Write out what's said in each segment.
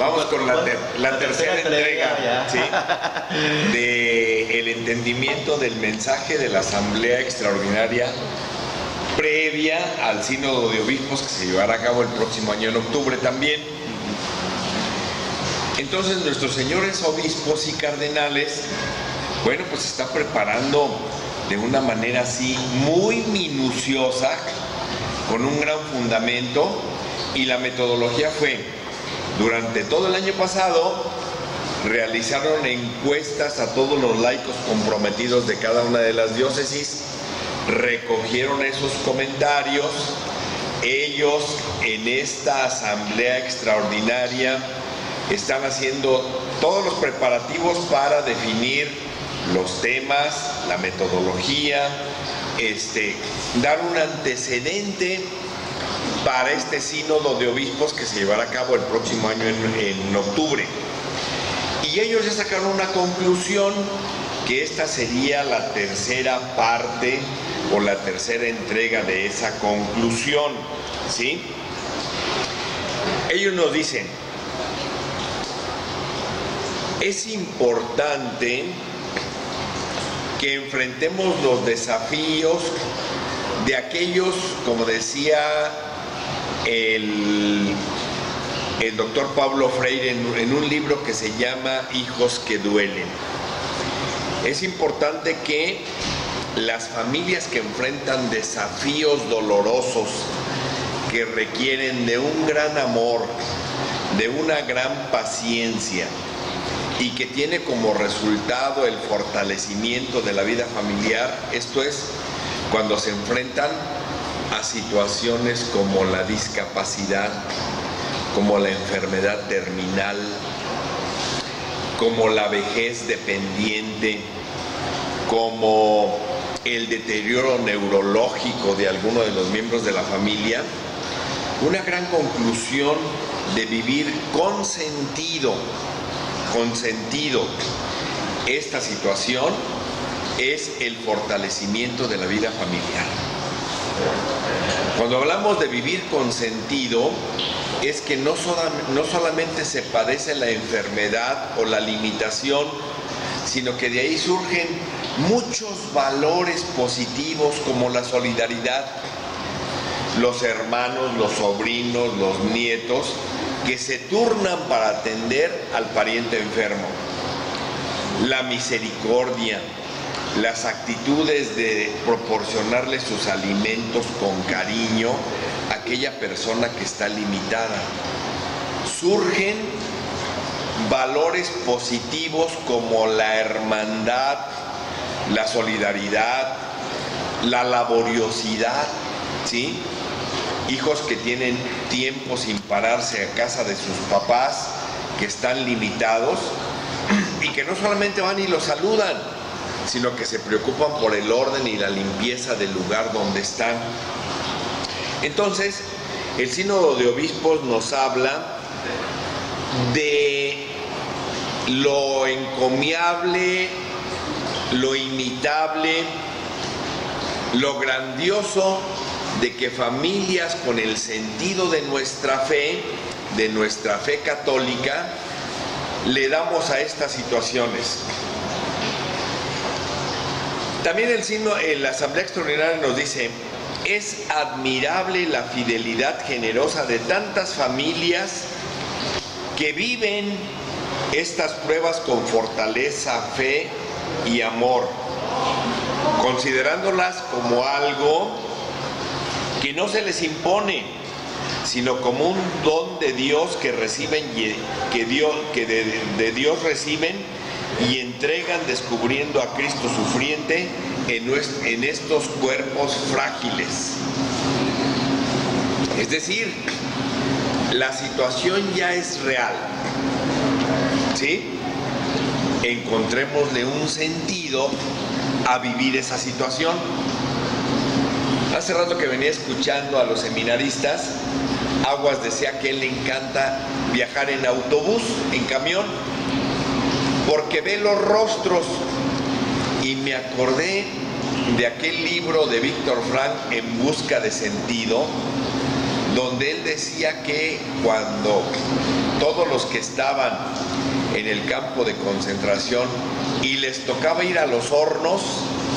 Vamos con la tercera entrega, ¿sí? De el entendimiento del mensaje de la Asamblea Extraordinaria previa al Sínodo de Obispos que se llevará a cabo el próximo año en octubre también. Entonces nuestros señores obispos y cardenales, bueno, pues se está preparando de una manera así muy minuciosa, con un gran fundamento, y la metodología fue, durante todo el año pasado, realizaron encuestas a todos los laicos comprometidos de cada una de las diócesis, recogieron esos comentarios, ellos en esta asamblea extraordinaria están haciendo todos los preparativos para definir los temas, la metodología, dar un antecedente para este sínodo de obispos que se llevará a cabo el próximo año en octubre. Y ellos ya sacaron una conclusión, que esta sería la tercera parte o la tercera entrega de esa conclusión, ¿sí? Ellos nos dicen, es importante que enfrentemos los desafíos de aquellos, como decía el doctor Pablo Freire en un libro que se llama Hijos que duelen. Es importante que las familias que enfrentan desafíos dolorosos, que requieren de un gran amor, de una gran paciencia, y que tiene como resultado el fortalecimiento de la vida familiar, esto es, cuando se enfrentan a situaciones como la discapacidad, como la enfermedad terminal, como la vejez dependiente, como el deterioro neurológico de alguno de los miembros de la familia. Una gran conclusión de vivir con sentido esta situación es el fortalecimiento de la vida familiar. Cuando hablamos de vivir con sentido, es que no solamente se padece la enfermedad o la limitación, sino que de ahí surgen muchos valores positivos como la solidaridad, los hermanos, los sobrinos, los nietos, que se turnan para atender al pariente enfermo, la misericordia, las actitudes de proporcionarle sus alimentos con cariño a aquella persona que está limitada. Surgen valores positivos como la hermandad, la solidaridad, la laboriosidad, ¿sí? Hijos que tienen tiempo sin pararse a casa de sus papás, que están limitados y que no solamente van y los saludan, sino que se preocupan por el orden y la limpieza del lugar donde están. Entonces, el Sínodo de Obispos nos habla de lo encomiable, lo imitable, lo grandioso de que familias con el sentido de nuestra fe católica, le damos a estas situaciones. También la Asamblea Extraordinaria nos dice, es admirable la fidelidad generosa de tantas familias que viven estas pruebas con fortaleza, fe y amor, considerándolas como algo que no se les impone, sino como un don de Dios que reciben de Dios reciben y entregan, descubriendo a Cristo sufriente en estos cuerpos frágiles. Es decir, la situación ya es real, ¿sí? Encontrémosle un sentido a vivir esa situación. Hace rato que venía escuchando a los seminaristas, Aguas decía que a él le encanta viajar en autobús, en camión, porque ve los rostros, y me acordé de aquel libro de Víctor Frank, En busca de sentido, donde él decía que cuando todos los que estaban en el campo de concentración y les tocaba ir a los hornos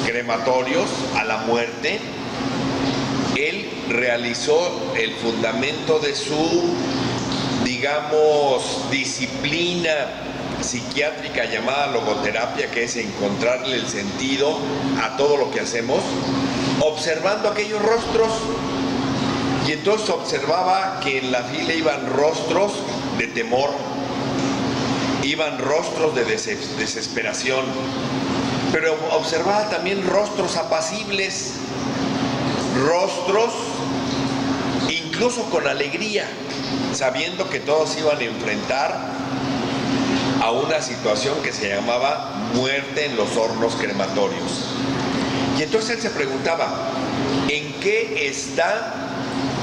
crematorios a la muerte, él realizó el fundamento de su, digamos, disciplina psiquiátrica llamada logoterapia, que es encontrarle el sentido a todo lo que hacemos, observando aquellos rostros. Y entonces observaba que en la fila iban rostros de temor, iban rostros de desesperación, pero observaba también rostros apacibles, rostros incluso con alegría, sabiendo que todos iban a enfrentar a una situación que se llamaba muerte en los hornos crematorios. Y entonces él se preguntaba, ¿en qué está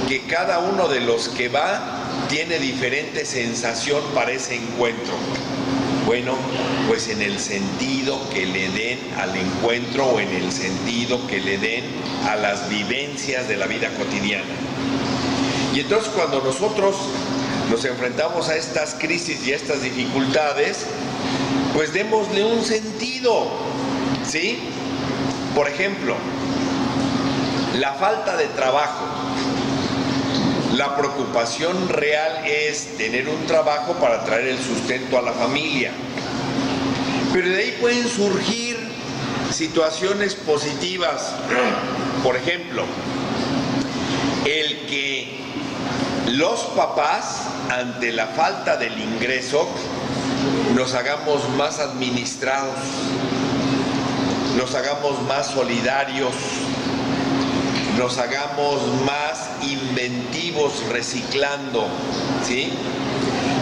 que cada uno de los que va tiene diferente sensación para ese encuentro? Bueno, pues en el sentido que le den al encuentro o en el sentido que le den a las vivencias de la vida cotidiana. Y entonces cuando nosotros nos enfrentamos a estas crisis y a estas dificultades, pues démosle un sentido, ¿sí? Por ejemplo, la falta de trabajo. La preocupación real es tener un trabajo para traer el sustento a la familia. Pero de ahí pueden surgir situaciones positivas. Por ejemplo, el que los papás, ante la falta del ingreso, nos hagamos más administrados, nos hagamos más solidarios, nos hagamos más inventivos reciclando, ¿sí?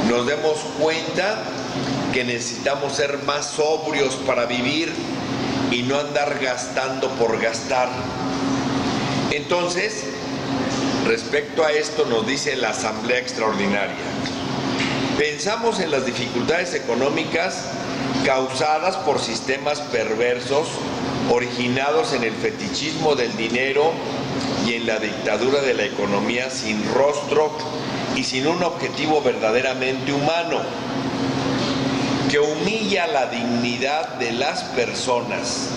Nos demos cuenta que necesitamos ser más sobrios para vivir y no andar gastando por gastar. Entonces, respecto a esto nos dice la Asamblea Extraordinaria: pensamos en las dificultades económicas causadas por sistemas perversos originados en el fetichismo del dinero y en la dictadura de la economía sin rostro y sin un objetivo verdaderamente humano, que humilla la dignidad de las personas.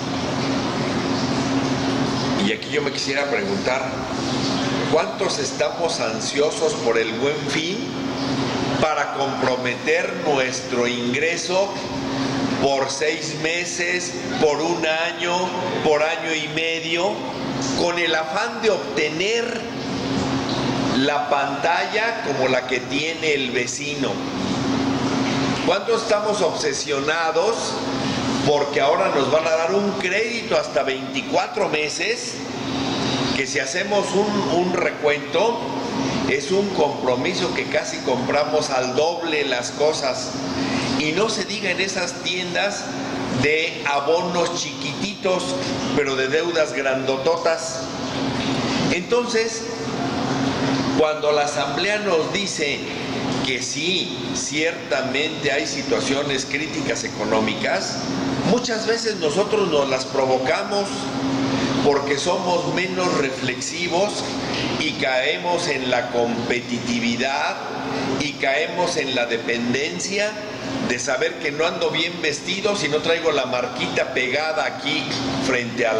Y aquí yo me quisiera preguntar, ¿cuántos estamos ansiosos por el Buen Fin para comprometer nuestro ingreso por 6 meses, por 1 año, por año y medio, con el afán de obtener la pantalla como la que tiene el vecino? ¿Cuántos estamos obsesionados porque ahora nos van a dar un crédito hasta 24 meses, que si hacemos un recuento es un compromiso que casi compramos al doble las cosas? Y no se diga en esas tiendas de abonos chiquititos, pero de deudas grandototas. Entonces, cuando la Asamblea nos dice que sí, ciertamente hay situaciones críticas económicas, muchas veces nosotros nos las provocamos porque somos menos reflexivos y caemos en la competitividad y caemos en la dependencia de saber que no ando bien vestido si no traigo la marquita pegada aquí frente a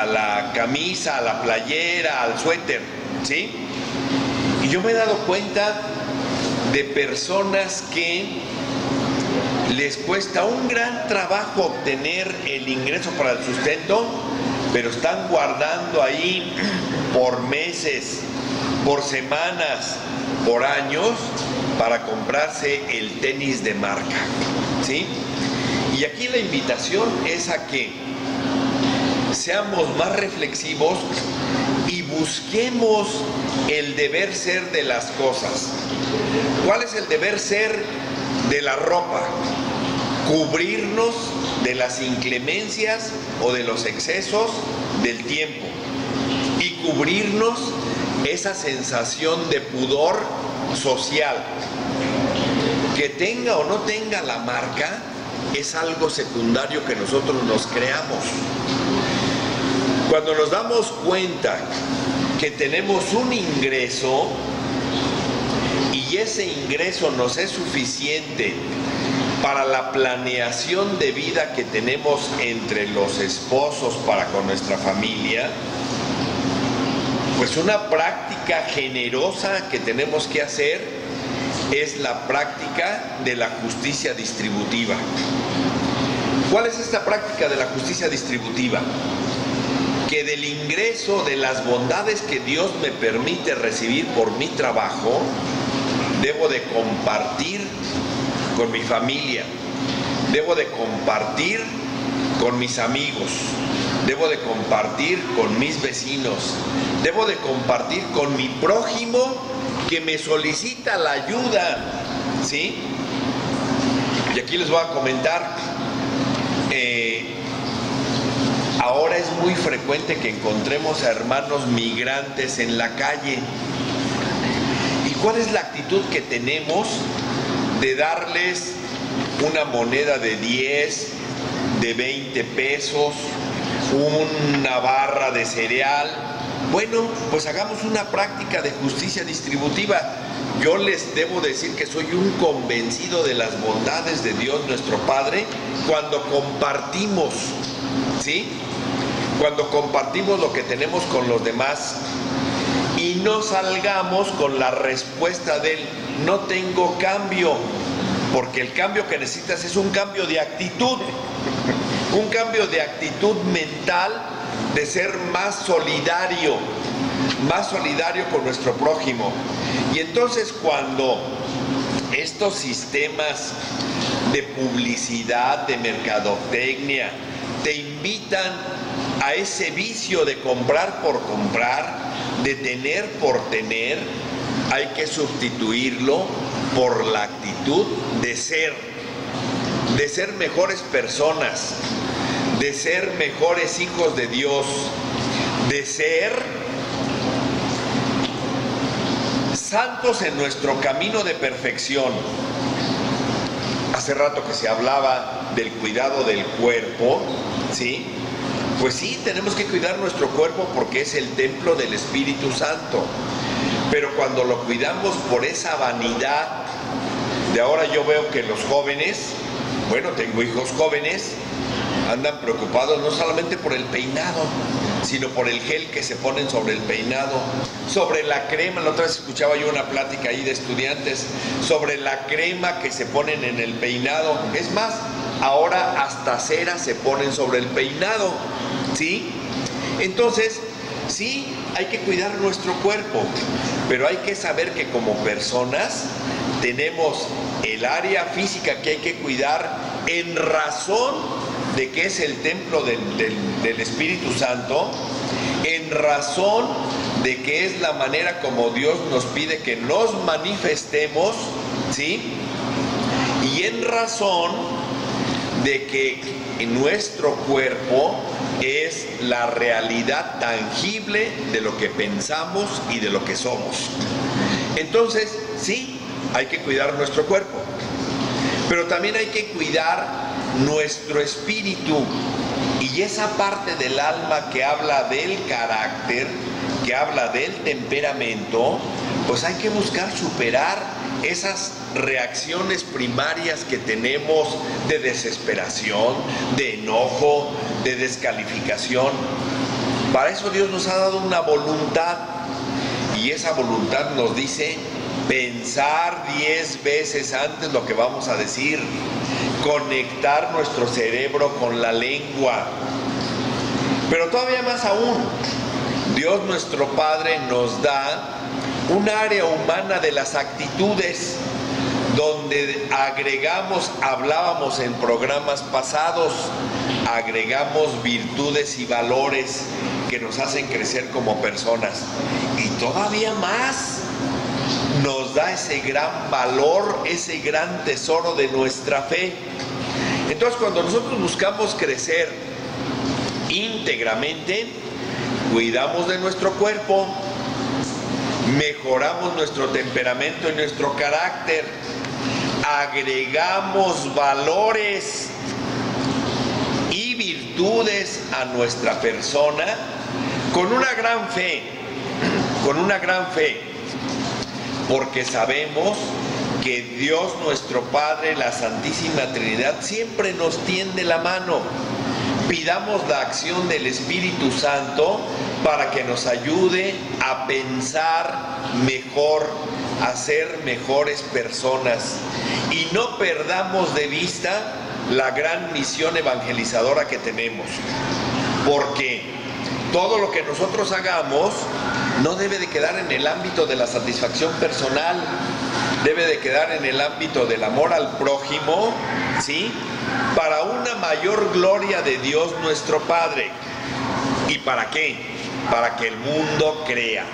la camisa, a la playera, al suéter, ¿sí? Y yo me he dado cuenta de personas que les cuesta un gran trabajo obtener el ingreso para el sustento, pero están guardando ahí por meses, por semanas, por años, para comprarse el tenis de marca, ¿sí? Y aquí la invitación es a que seamos más reflexivos y busquemos el deber ser de las cosas. ¿Cuál es el deber ser de la ropa? Cubrirnos de las inclemencias o de los excesos del tiempo y cubrirnos esa sensación de pudor social. Que tenga o no tenga la marca es algo secundario que nosotros nos creamos. Cuando nos damos cuenta que tenemos un ingreso y ese ingreso nos es suficiente para la planeación de vida que tenemos entre los esposos para con nuestra familia, pues una práctica generosa que tenemos que hacer es la práctica de la justicia distributiva. ¿Cuál es esta práctica de la justicia distributiva? Que del ingreso de las bondades que Dios me permite recibir por mi trabajo, debo de compartir con mi familia, debo de compartir con mis amigos, debo de compartir con mis vecinos, debo de compartir con mi prójimo que me solicita la ayuda, ¿sí? Y aquí les voy a comentar, ahora es muy frecuente que encontremos a hermanos migrantes en la calle. ¿Y cuál es la actitud que tenemos de darles una moneda de 10, de 20 pesos, una barra de cereal? Bueno, pues hagamos una práctica de justicia distributiva. Yo les debo decir que soy un convencido de las bondades de Dios nuestro Padre cuando compartimos, ¿sí? Cuando compartimos lo que tenemos con los demás y no salgamos con la respuesta del no tengo cambio, porque el cambio que necesitas es un cambio de actitud, un cambio de actitud mental, de ser más solidario con nuestro prójimo. Y entonces cuando estos sistemas de publicidad, de mercadotecnia, te invitan a ese vicio de comprar por comprar, de tener por tener, hay que sustituirlo por la actitud de ser mejores personas, de ser mejores hijos de Dios, de ser santos en nuestro camino de perfección. Hace rato que se hablaba del cuidado del cuerpo, ¿sí? Pues sí, tenemos que cuidar nuestro cuerpo porque es el templo del Espíritu Santo. Pero cuando lo cuidamos por esa vanidad, de ahora yo veo que los jóvenes, bueno, tengo hijos jóvenes, andan preocupados no solamente por el peinado, sino por el gel que se ponen sobre el peinado, sobre la crema. La otra vez escuchaba yo una plática ahí de estudiantes sobre la crema que se ponen en el peinado. Es más, ahora hasta cera se ponen sobre el peinado, ¿sí? Entonces, sí, hay que cuidar nuestro cuerpo, pero hay que saber que como personas tenemos el área física que hay que cuidar en razón de que es el templo del Espíritu Santo, en razón de que es la manera como Dios nos pide que nos manifestemos, ¿sí? Y en razón de que nuestro cuerpo es la realidad tangible de lo que pensamos y de lo que somos. Entonces, sí, hay que cuidar nuestro cuerpo, pero también hay que cuidar nuestro espíritu y esa parte del alma que habla del carácter, que habla del temperamento. Pues hay que buscar superar esas reacciones primarias que tenemos de desesperación, de enojo, de descalificación. Para eso Dios nos ha dado una voluntad y esa voluntad nos dice pensar 10 veces antes lo que vamos a decir, conectar nuestro cerebro con la lengua. Pero todavía más aún, Dios nuestro Padre nos da un área humana de las actitudes, donde agregamos, hablábamos en programas pasados, agregamos virtudes y valores que nos hacen crecer como personas. Y todavía más, nos da ese gran valor, ese gran tesoro de nuestra fe. Entonces, cuando nosotros buscamos crecer íntegramente, cuidamos de nuestro cuerpo, mejoramos nuestro temperamento y nuestro carácter, agregamos valores y virtudes a nuestra persona con una gran fe, porque sabemos que Dios nuestro Padre, la Santísima Trinidad, siempre nos tiende la mano. Pidamos la acción del Espíritu Santo para que nos ayude a pensar mejor, a ser mejores personas, y no perdamos de vista la gran misión evangelizadora que tenemos, porque todo lo que nosotros hagamos no debe de quedar en el ámbito de la satisfacción personal, debe de quedar en el ámbito del amor al prójimo, ¿sí? Para una mayor gloria de Dios nuestro Padre. ¿Y para qué? Para que el mundo crea.